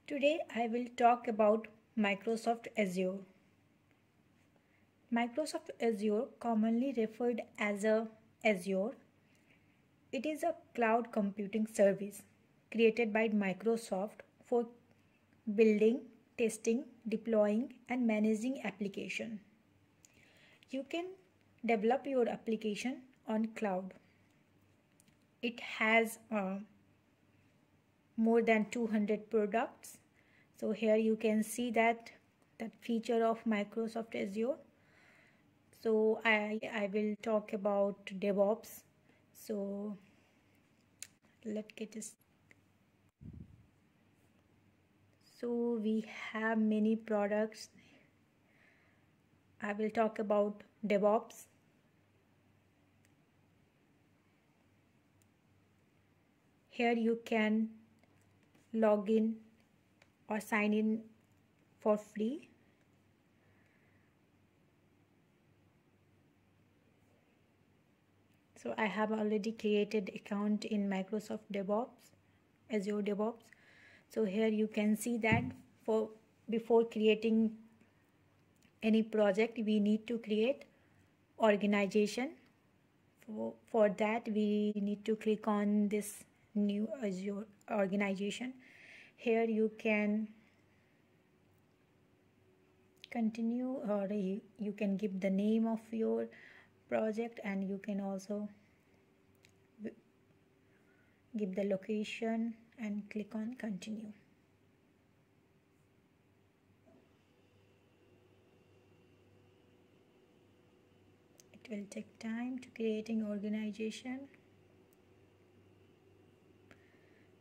Today I will talk about Microsoft Azure. Microsoft Azure, commonly referred as Azure, it is a cloud computing service created by Microsoft for building, testing, deploying and managing application. You can develop your application on cloud. It has more than 200 products. So here you can see that feature of Microsoft Azure. So I will talk about DevOps. So let's get this. So we have many products. I will talk about DevOps. Here you can log in or sign in for free. So I have already created account in Microsoft DevOps, Azure DevOps. So here you can see that before creating any project, we need to create organization. For that, we need to click on this new Azure organization. Here you can continue, or you can give the name of your project, and you can also give the location and click on continue. It will take time to creating organization.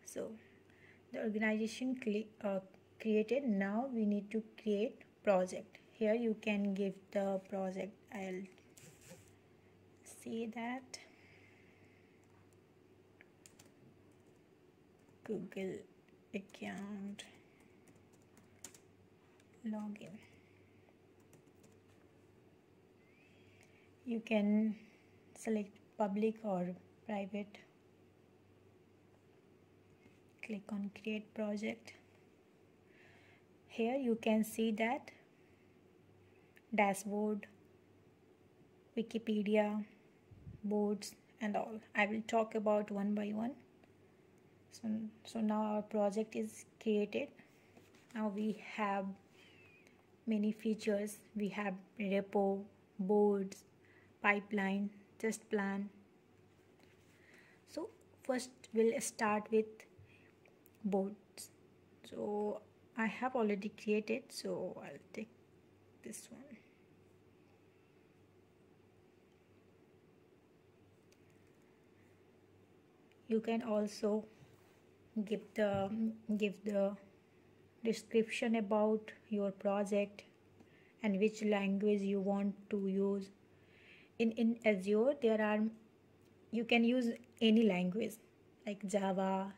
So the organization created. Now we need to create project. Here you can give the project. I'll say that Google account login. You can select public or private. Click on create project. Here you can see that dashboard, Wikipedia, boards and all. I will talk about one by one. So now our project is created. Now we have many features. We have repo, boards, pipeline, test plan. So first we'll start with boards. So I have already created, so I'll take this one. You can also give the description about your project and which language you want to use. In Azure you can use any language like Java,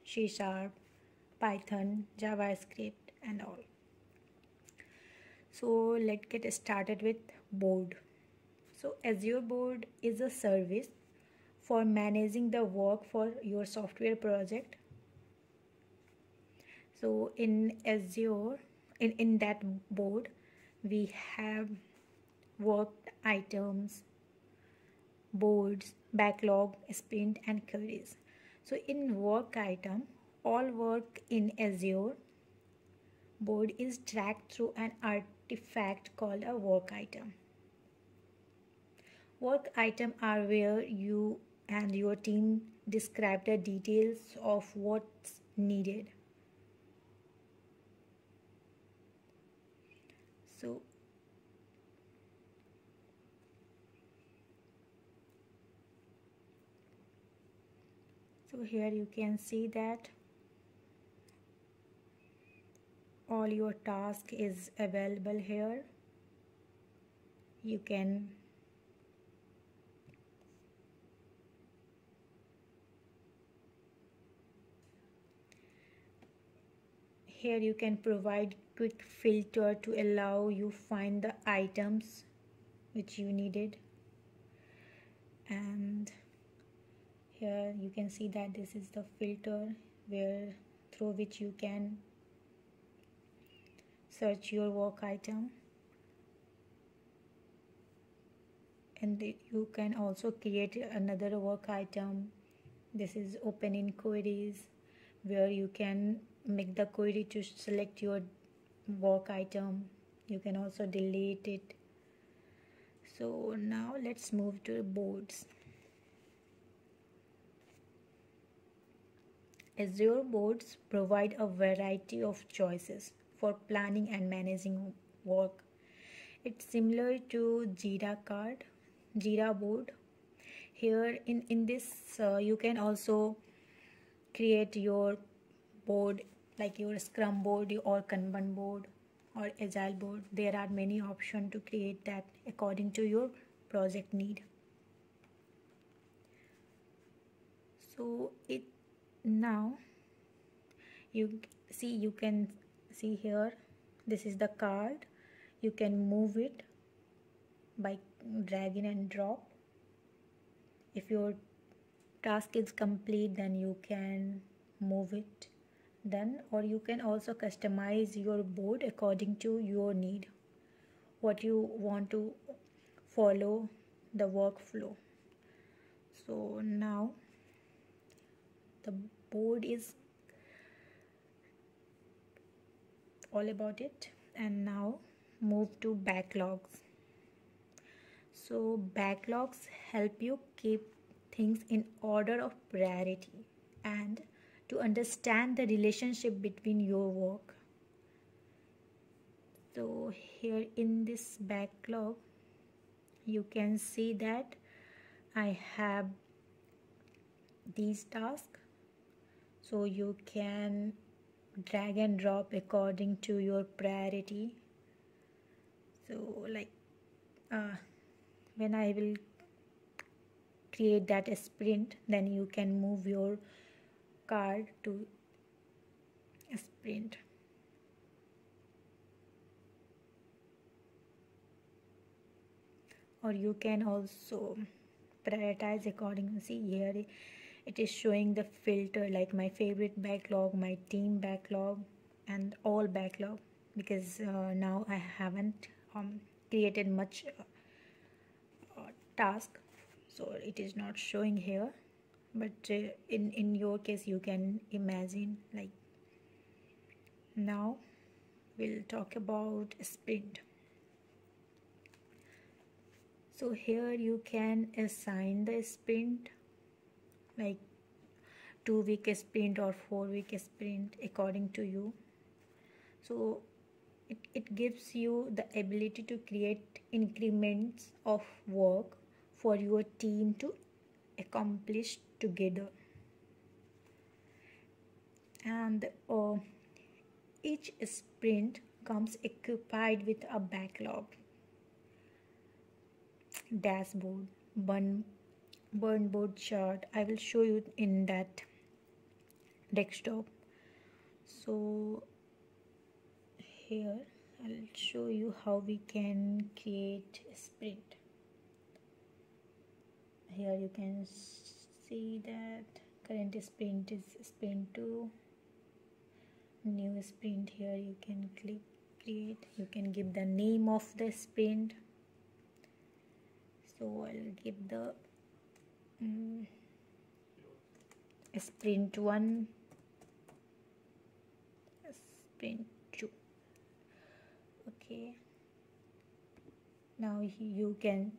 C#, Python, JavaScript and all. So let's get started with board. So Azure Board is a service for managing the work for your software project. So in Azure, in that board, we have work items, boards, backlog, sprint and queries. So in work item, all work in Azure board is tracked through an artifact called a work item. Work items are where you and your team describe the details of what's needed. So here you can see that all your task is available here. You can provide quick filter to allow you find the items which you needed. And here you can see that this is the filter through which you can search your work item, and you can also create another work item. This is open in queries, where you can make the query to select your work item. You can also delete it. So now let's move to boards. Azure boards provide a variety of choices for planning and managing work. It's similar to Jira board. Here in this you can also create your board, like your Scrum board or Kanban board or Agile board. There are many options to create that according to your project need. So now you can see here, this is the card. You can move it by dragging and drop. If your task is complete, then you can move it then, or you can also customize your board according to your need, what you want to follow the workflow. So now the board is all about it. And now move to backlogs. So backlogs help you keep things in order of priority and to understand the relationship between your work. So here in this backlog, you can see that I have these tasks. So you can drag and drop according to your priority. So like when I will create that sprint, then you can move your card to a sprint. Or you can also prioritize accordingly. See here it is showing the filter, like my favorite backlog, my team backlog, and all backlog, because now I haven't created much task, so it is not showing here. But in your case, you can imagine. Like now we'll talk about sprint. So here you can assign the sprint, like 2-week sprint or 4-week sprint according to you. So it gives you the ability to create increments of work for your team to accomplish together. And each sprint comes equipped with a backlog, dashboard, burn board chart. I will show you in that desktop. So here I'll show you how we can create a sprint. Here you can see that current sprint is sprint 2, new sprint. Here you can click create. You can give the name of the sprint. So I'll give the sprint 1, sprint 2. Okay, now you can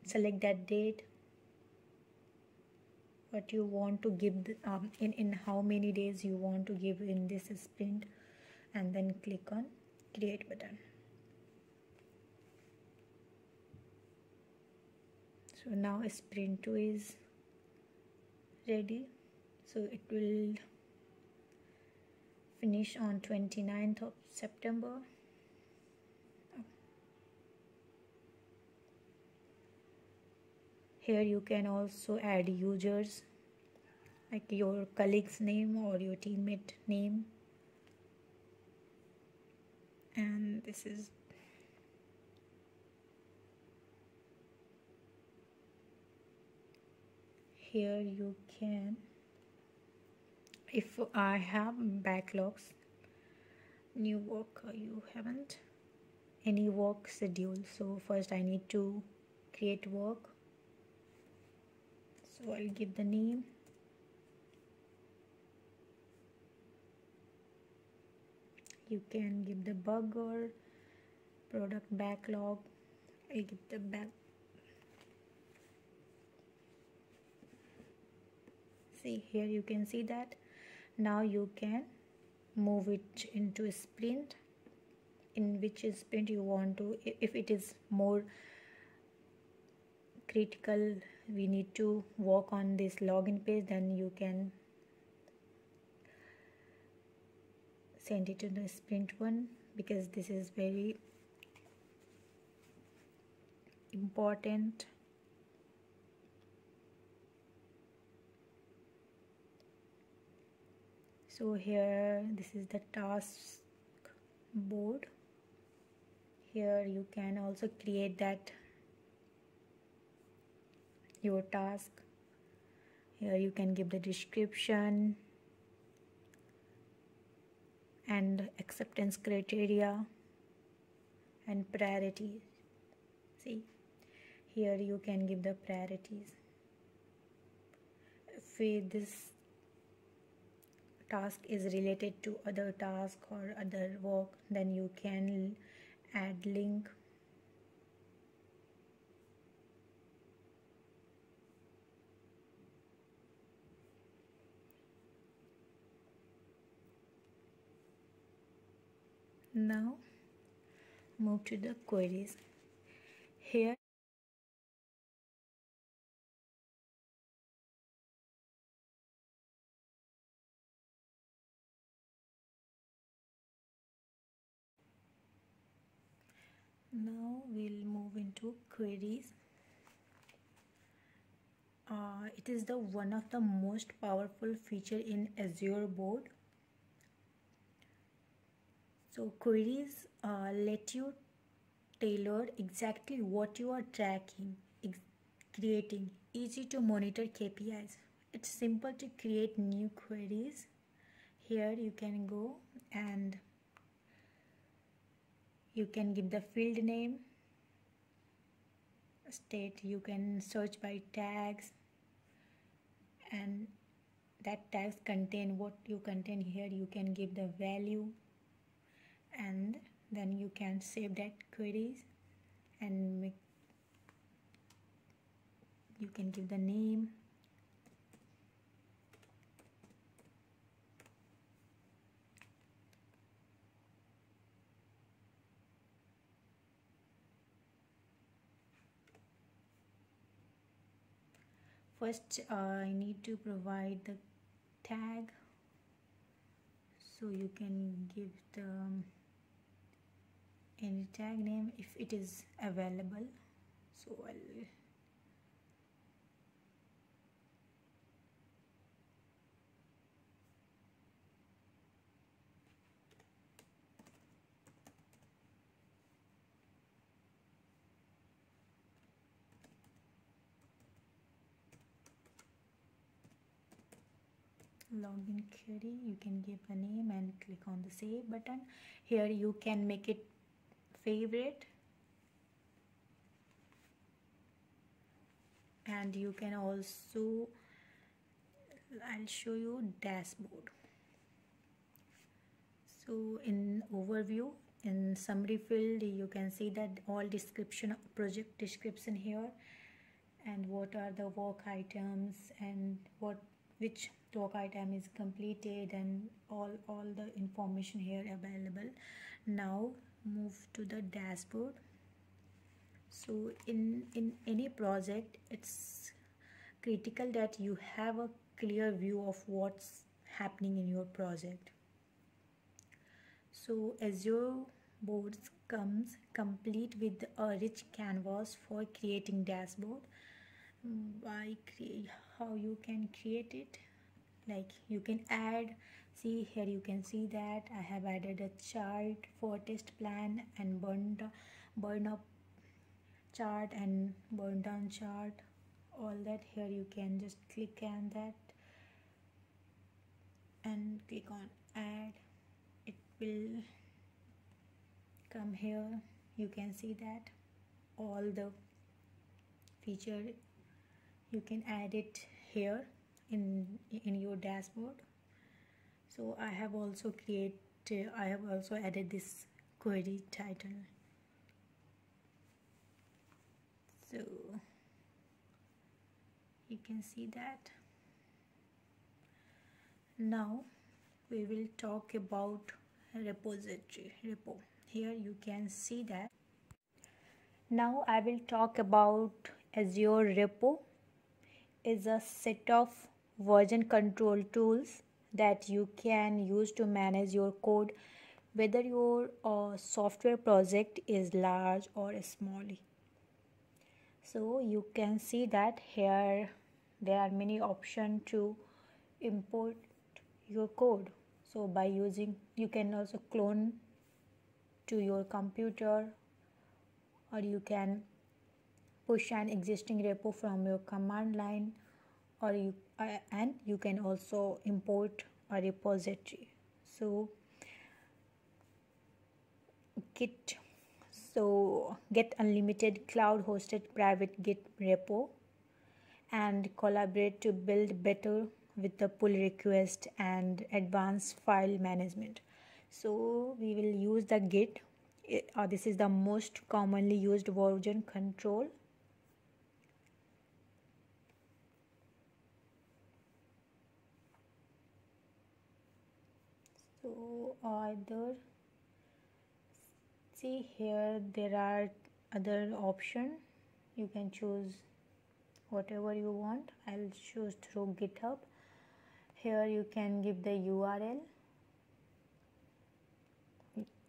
select that date, what you want to give in how many days you want to give in this sprint, and then click on create button. So now sprint 2 is ready. So it will finish on 29th of September. Here you can also add users, like your colleague's name or your teammate name. And this is here you can, if I have backlogs, new work. You haven't any work schedule, so first I need to create work. So I'll give the name. You can give the bug or product backlog. I'll give the back. See here, you can see that now you can move it into a sprint, in which sprint you want to. If it is more critical, we need to work on this login page, then you can send it to the sprint one, because this is very important. So here, this is the task board. Here you can also create that your task. Here you can give the description and acceptance criteria and priorities. See, here you can give the priorities. If this task is related to other task or other work, then you can add link. Now move to the queries. Here now we'll move into queries. It is the one of the most powerful feature in Azure Board. So queries let you tailor exactly what you are tracking, creating easy to monitor KPIs. It's simple to create new queries. Here you can go and you can give the field name, state. You can search by tags, and that tags contain what you contain. Here you can give the value, and then you can save that queries and you can give the name. First I need to provide the tag, so you can give the any tag name if it is available. So I'll login query. You can give a name and click on the save button. Here you can make it favorite, and you can also, I'll show you dashboard. So in overview, in summary field, you can see that all description, project description here, and what are the work items, and which work item is completed, and all the information here available. Now move to the dashboard. So in any project, it's critical that you have a clear view of what's happening in your project. So Azure Boards comes complete with a rich canvas for creating dashboard. How you can create it, like you can add. See here, you can see that I have added a chart for test plan and burn up chart and burn down chart, all that. Here you can just click on that and click on add. It will come here, you can see that all the feature you can add it here in your dashboard. So I have also added this query title. So you can see that. Now we will talk about repository repo. Here you can see that. Now I will talk about Azure Repo. Is a set of version control tools that you can use to manage your code, whether your software project is large or small. So you can see that here there are many options to import your code. So by using, you can also clone to your computer, or you can push an existing repo from your command line, or you can also import a repository. So get unlimited cloud hosted private Git repo and collaborate to build better with the pull request and advanced file management. So we will use the Git. This is the most commonly used version control. So see here there are other options. You can choose whatever you want. I'll choose through GitHub. Here you can give the URL,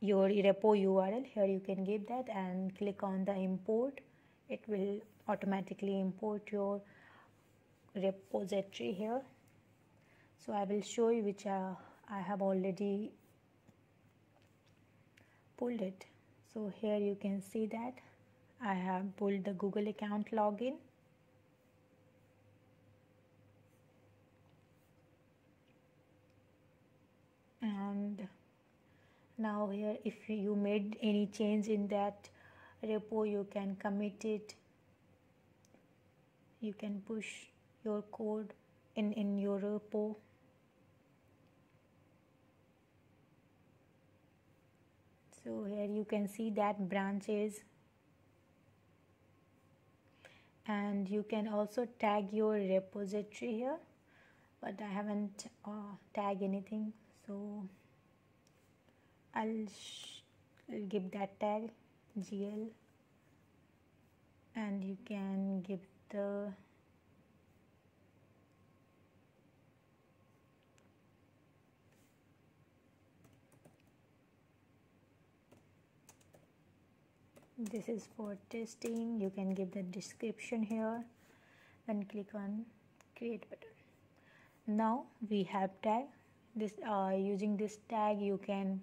your repo URL. Here you can give that and click on the import. It will automatically import your repository here. So I will show you which I have already pulled it. So here you can see that I have pulled the Google account login. And now here, if you made any change in that repo, you can commit it. You can push your code in your repo. So here you can see that branches, and you can also tag your repository here, but I haven't tagged anything, so I'll give that tag GL, and you can give the this is for testing. You can give the description here, then click on create button. Now we have tag this. Using this tag you can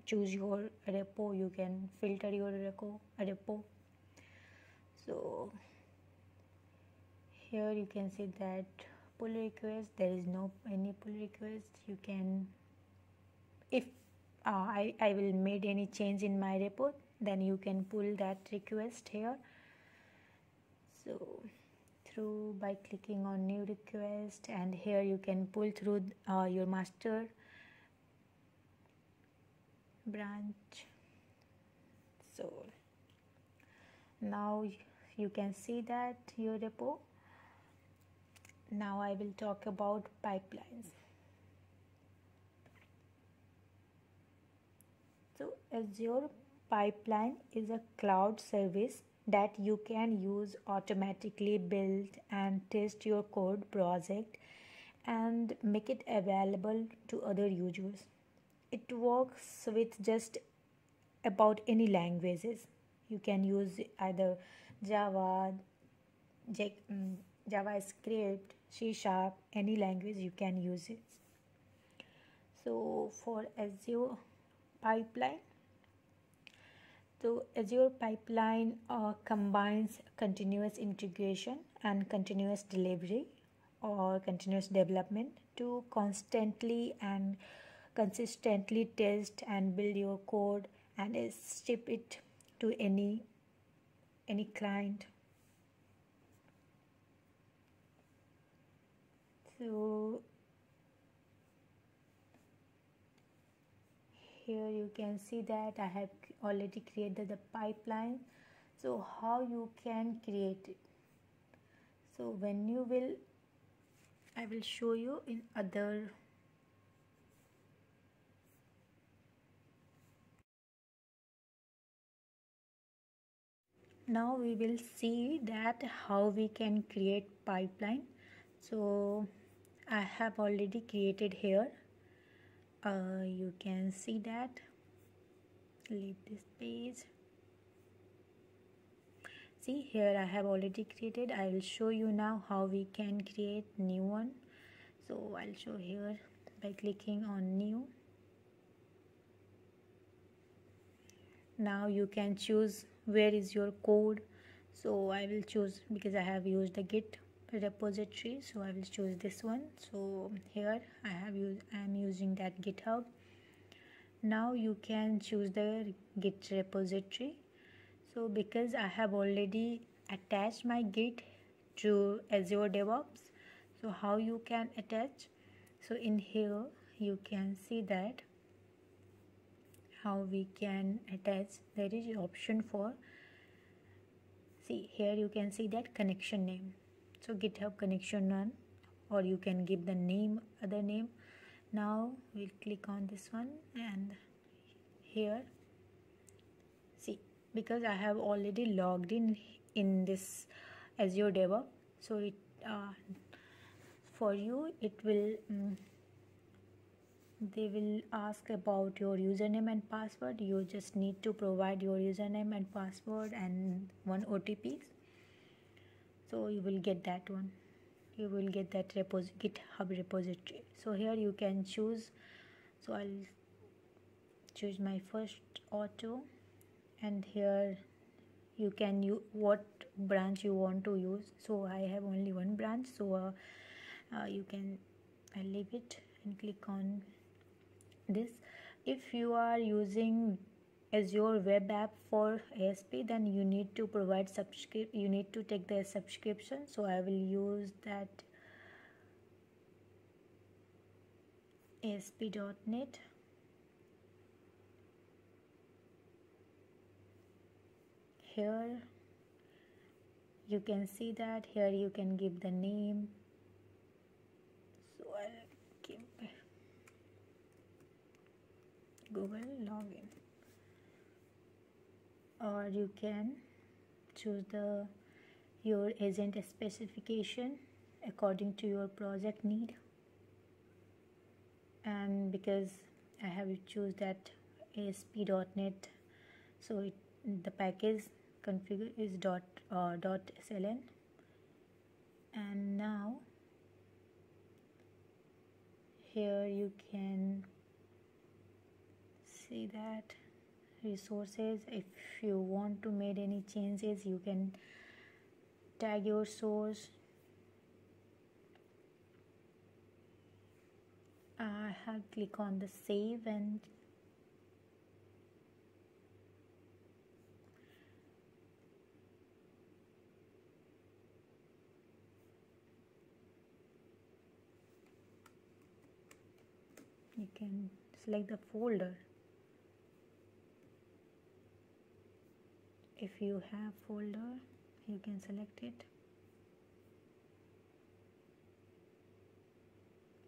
choose your repo, you can filter your repo. So here you can see that pull request, there is no any pull request. You can, if I will made any change in my repo, then you can pull that request here. So through by clicking on new request, and here you can pull through your master branch. So now you can see that your repo. Now I will talk about pipelines. So Azure Pipeline is a cloud service that you can use automatically build and test your code project and make it available to other users. It works with just about any languages. You can use either Java, JavaScript, C#, any language you can use it. So for Azure Pipeline, so Azure Pipeline combines continuous integration and continuous delivery or continuous development to constantly and consistently test and build your code and ship it to any client. So here you can see that I have already created the pipeline. So how you can create it? So when you will, I will show you in other. Now we will see that how we can create pipeline. So I have already created here. You can see that. Leave this page. See here I have already created. I will show you now how we can create new one. So I'll show here by clicking on new. Now you can choose where is your code. So I will choose, because I have used the Git repository, so I will choose this one. So here I am using that GitHub. Now you can choose the Git repository. So because I have already attached my Git to Azure DevOps, so how you can attach? So in here you can see that how we can attach. There is an option for, see here you can see that connection name. So GitHub connection none, or you can give the name, other name. Now we'll click on this one, and here see, because I have already logged in this Azure DevOps, so it for you it will they will ask about your username and password. You just need to provide your username and password and one OTP. So you will get that one. You will get that GitHub repository. So here you can choose. So I'll choose my first auto, and here you can use what branch you want to use. So I have only one branch, so you can, I'll leave it and click on this. If you are using Azure web app for ASP, then you need to provide you need to take the subscription. So I will use that ASP.NET. Here you can see that here you can give the name. So I'll give Google login, or you can choose your agent specification according to your project need. And because I have to choose that ASP.NET, so the package configure is .sln. And now here you can see that resources. If you want to make any changes, you can tag your source. I have click on the save, and you can select the folder. If you have folder, you can select it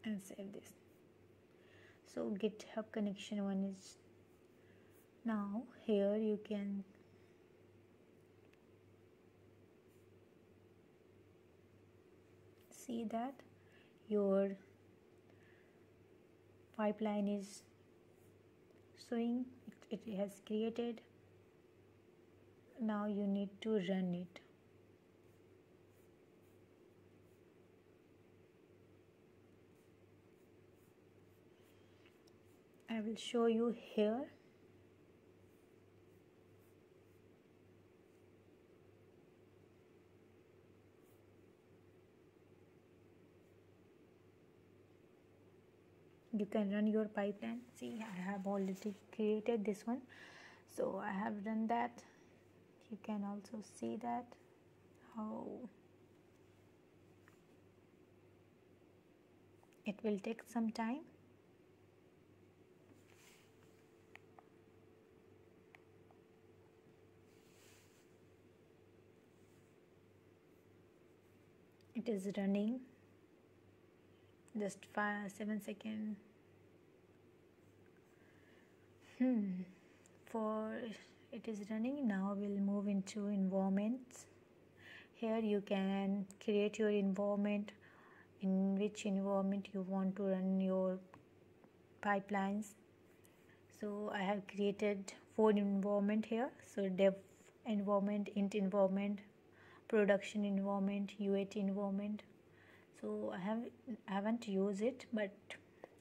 and save this. So GitHub connection one is now here. You can see that your pipeline is showing, it has created. Now you need to run it. I will show you here. you can run your pipeline. See, I have already created this one, so I have done that. You can also see that how it will take some time. It is running, just 7 seconds. For it is running now. We'll move into environments. Here you can create your environment, in which environment you want to run your pipelines. So I have created 4 environment here. So dev environment, int environment, production environment, UAT environment. So I haven't used it, but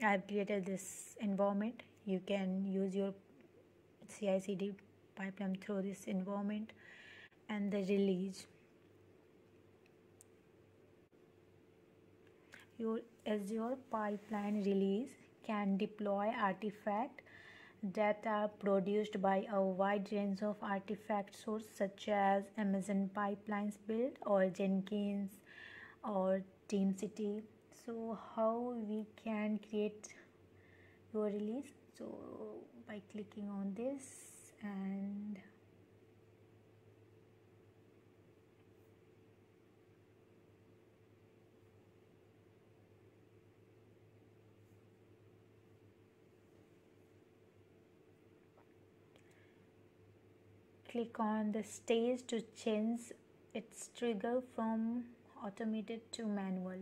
I have created this environment. You can use your CI/CD pipeline through this environment. And the release, your Azure pipeline release can deploy artifacts that are produced by a wide range of artifact sources such as Amazon Pipelines Build or Jenkins or TeamCity. So how we can create your release? So by clicking on this and click on the stage to change its trigger from automated to manual.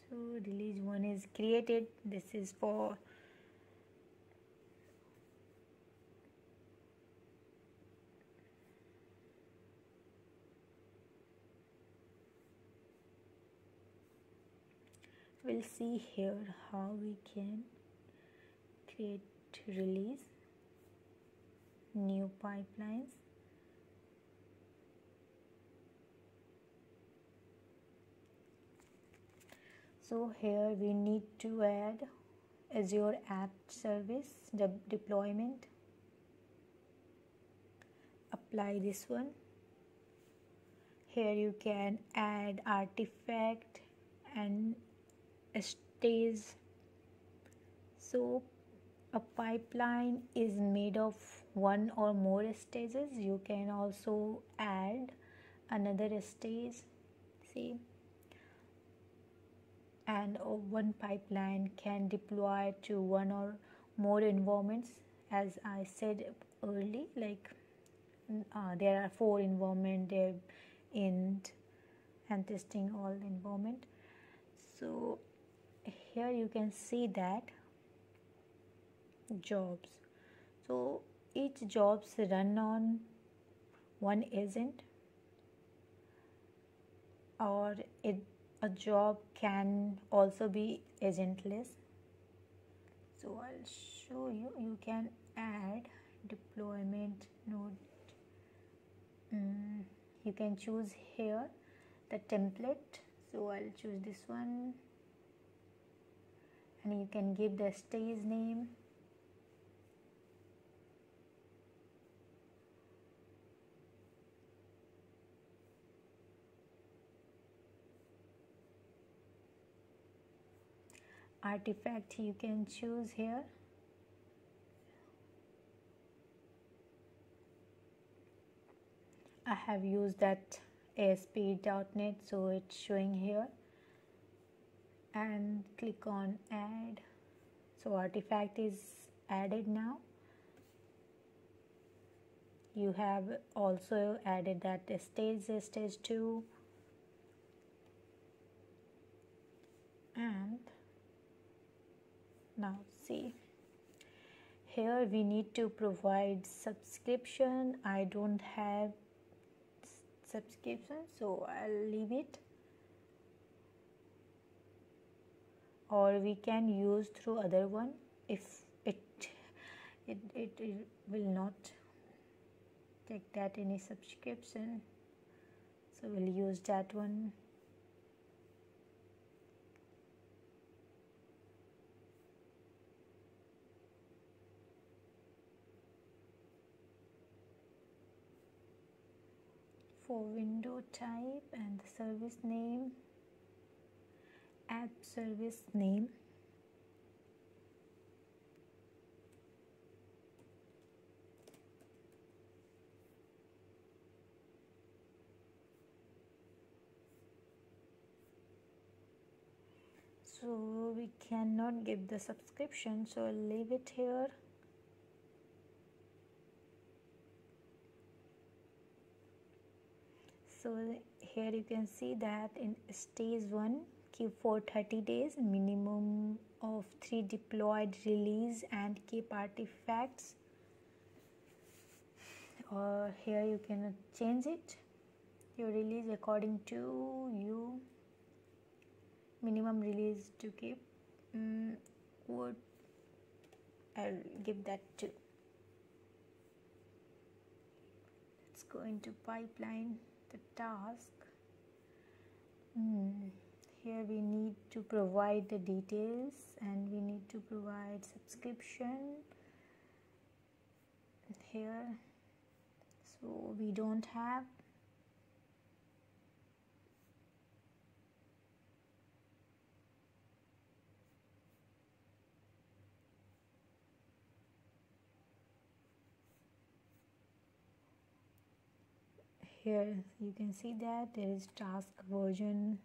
So release 1 is created. This is for we'll see here how we can create release new pipelines. So here we need to add Azure App Service deployment. Apply this one. Here you can add artifact and stage. So a pipeline is made of one or more stages. You can also add another stage. See, and one pipeline can deploy to one or more environments. As I said earlier, like there are 4 environment, dev, int, and testing all environment. So here you can see that jobs. So each jobs run on one agent, or a job can also be agentless. So I'll show you. You can add deployment node. You can choose here the template. So I'll choose this one, and you can give the stage name. Artifact you can choose here. I have used that ASP.NET, so it's showing here, and click on add. So artifact is added now. You have also added that stage 2, and now see, here we need to provide subscription. I don't have subscription, so I'll leave it. or we can use through other one if it will not take that any subscription, so we'll use that one. For window type and the service name, app service name, so we cannot give the subscription, so I'll leave it here. So here you can see that in stage 1 keep for 30 days, minimum of 3 deployed release and keep artifacts, or here you can change it your release according to you, minimum release to keep. Would I'll give that too. Let's go into pipeline, the task. Here we need to provide the details and we need to provide subscription here, so we don't have. Here you can see that there is task version.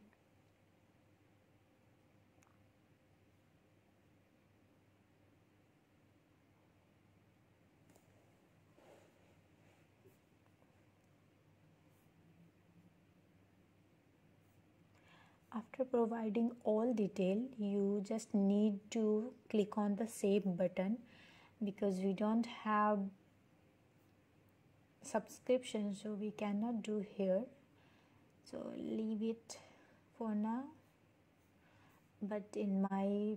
After providing all detail, you just need to click on the save button, because we don't have subscription, so we cannot do here, so leave it for now. But in my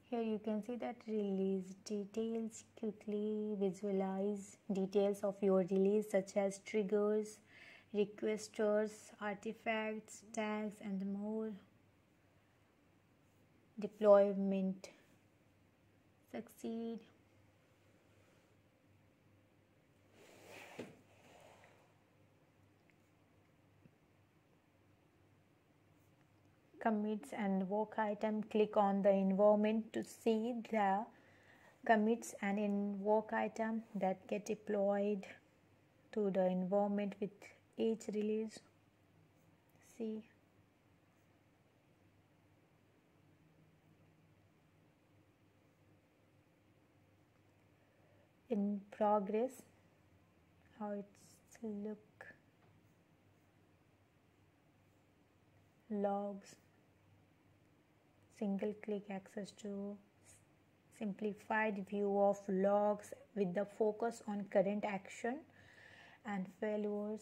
here you can see that release details. Quickly visualize details of your release such as triggers, requesters, artifacts, tags and more. Deployment succeed. Commits and work item. Click on the environment to see the commits and in work item that get deployed to the environment with each release. See, in progress, how it's look. Logs, single click access to simplified view of logs with the focus on current action and failures.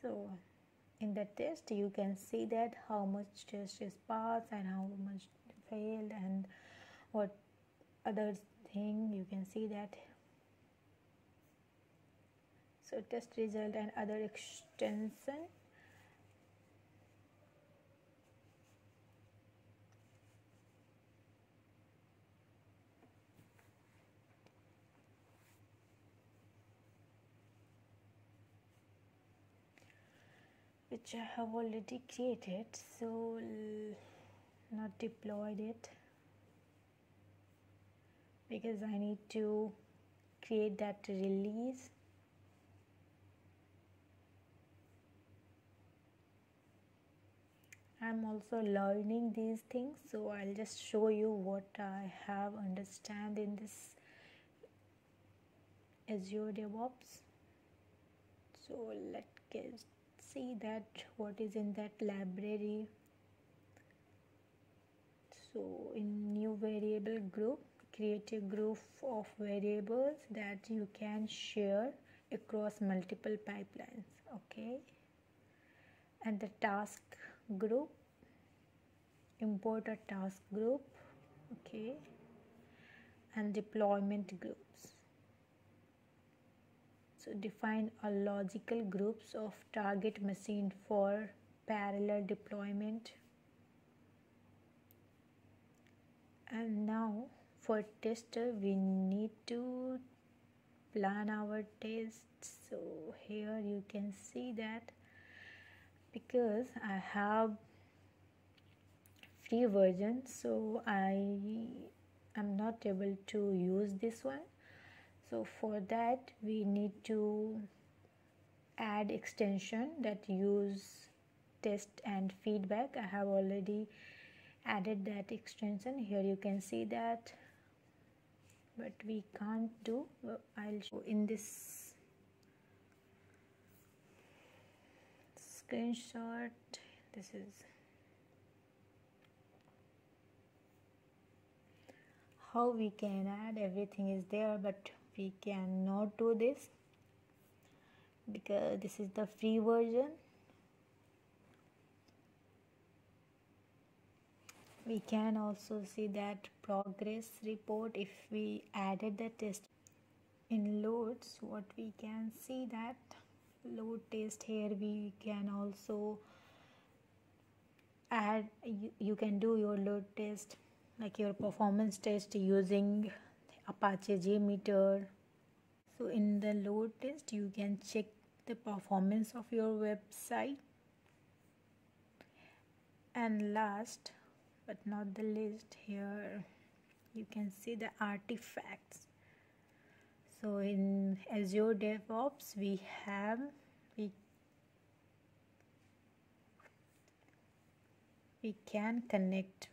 So in the test you can see that how much test is passed and how much failed and what other thing you can see that. So test result and other extension. Which I have already created, so not deployed it because I need to create that release. I'm also learning these things, so I'll just show you what I have understand in this Azure DevOps. So let's see that what is in that library. So in new variable group, create a group of variables that you can share across multiple pipelines. Okay, and the task group, import a task group. Okay, and deployment groups. So define a logical groups of target machine for parallel deployment. And now for tester we need to plan our tests. So here you can see that because I have free version, so I am not able to use this one. So for that we need to add extension that use test and feedback. I have already added that extension. Here you can see that, but we can't do. I'll show in this screenshot. This is how we can add. Everything is there, but we cannot do this because this is the free version. We can also see that progress report if we added the test in loads. What we can see that load test, here we can also add, you can do your load test like your performance test using Apache JMeter. So in the load test you can check the performance of your website. And last but not the least, here you can see the artifacts. So in Azure DevOps we can connect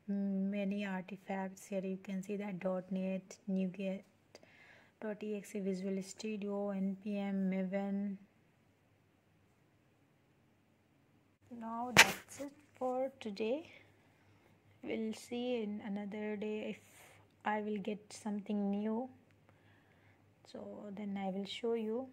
many artifacts. Here you can see that .NET, NuGet, .exe, Visual Studio, NPM, Maven. Now that's it for today. We'll see in another day if I will get something new. So then I will show you.